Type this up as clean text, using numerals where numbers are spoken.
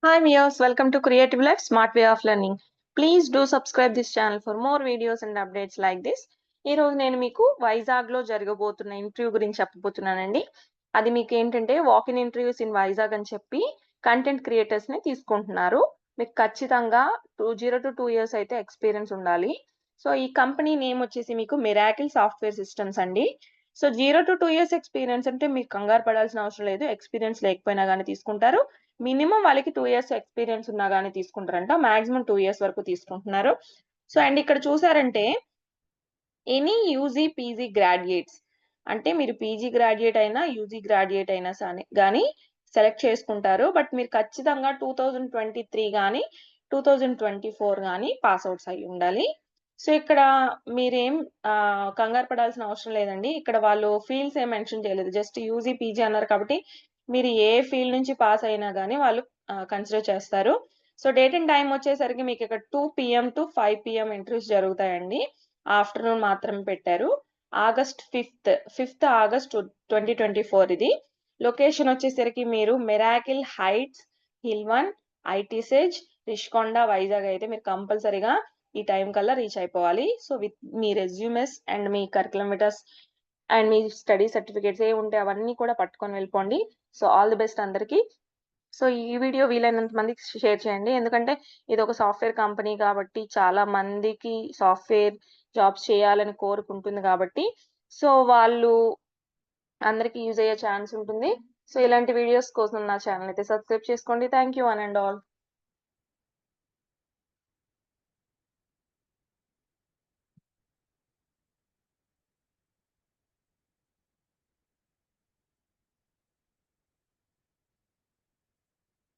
Hi viewers, welcome to Creative Life Smart Way of Learning. Please do subscribe this channel for more videos and updates like this. ఈ రోజు నేను మీకు వైజాగ్ లో జరగబోతున్న interview గురించి చెప్పబోతున్నానండి. అది మీకు ఏంటంటే వాక్-ఇన్ ఇంటర్వ్యూస్ ఇన్ వైజాగ్ అని చెప్పి కంటెంట్ క్రియేటర్స్ ని తీసుకుంటున్నారు. మీకు ఖచ్చితంగా 0 to 2 years అయితే ఎక్స్పీరియన్స్ ఉండాలి. సో ఈ కంపెనీ నేమ్ వచ్చేసి మీకు మిరాకిల్ సాఫ్ట్వేర్ సిస్టమ్స్ అండి. సో 0 to 2 years ఎక్స్పీరియన్స్ అంటే మీకు కంగారు పడాల్సిన అవసరం లేదు. ఎక్స్పీరియన్స్ లేకపోయినా కానీ తీసుకుంటారు. మినిమం వాళ్ళకి 2 years ఎక్స్పీరియన్స్ ఉన్నా గానీ తీసుకుంటారంట. మాక్సిమం 2 years వరకు తీసుకుంటున్నారు. సో అండ్ ఇక్కడ చూసారంటే ఎనీ యూజీ పీజీ గ్రాడ్యుయేట్స్ అంటే మీరు పీజీ గ్రాడ్యుయేట్ అయినా యూజీ గ్రాడ్యుయేట్ అయినా గానీ సెలెక్ట్ చేసుకుంటారు. బట్ మీరు ఖచ్చితంగా 2023 గానీ 2024 గానీ పాస్ అవుట్స్ అయి ఉండాలి. సో ఇక్కడ మీరేం కంగారు పడాల్సిన అవసరం లేదండి. ఇక్కడ వాళ్ళు ఫీల్డ్స్ ఏం మెన్షన్ చేయలేదు. జస్ట్ యూజీ పీజీ అన్నారు కాబట్టి మీరు ఏ ఫీల్డ్ నుంచి పాస్ అయినా గానీ వాళ్ళు కన్సిడర్ చేస్తారు. సో డేట్ అండ్ టైం వచ్చేసరికి మీకు ఇక్కడ 2 PM to 5 PM ఇంటర్వ్యూస్ జరుగుతాయండి. ఆఫ్టర్నూన్ మాత్రమే పెట్టారు. ఆగస్ట్ 5th ఆగస్ట్ 2024 ఇది. లొకేషన్ వచ్చేసరికి మీరు miracle heights, hill one, IT SEZ, Rishikonda, Vizag అయితే మీరు కంపల్సరీగా ఈ టైం కల్లా రీచ్ అయిపోవాలి. సో విత్ మీ రెజ్యూమెస్ అండ్ మీ కరికులమిటర్స్ అండ్ మీ స్టడీ సర్టిఫికేట్స్ ఏ ఉంటే అవన్నీ కూడా పట్టుకొని వెళ్ళిపోండి. సో ఆల్ ది బెస్ట్ అందరికి. సో ఈ వీడియో వీలైనంత మందికి షేర్ చేయండి. ఎందుకంటే ఇది ఒక సాఫ్ట్వేర్ కంపెనీ కాబట్టి చాలా మందికి సాఫ్ట్వేర్ జాబ్స్ చేయాలని కోరుకుంటుంది కాబట్టి సో వాళ్ళు అందరికి యూజ్ అయ్యే ఛాన్స్ ఉంటుంది. సో ఇలాంటి వీడియోస్ కోసం నా ఛానల్ అయితే సబ్స్క్రైబ్ చేసుకోండి. Thank you one and all.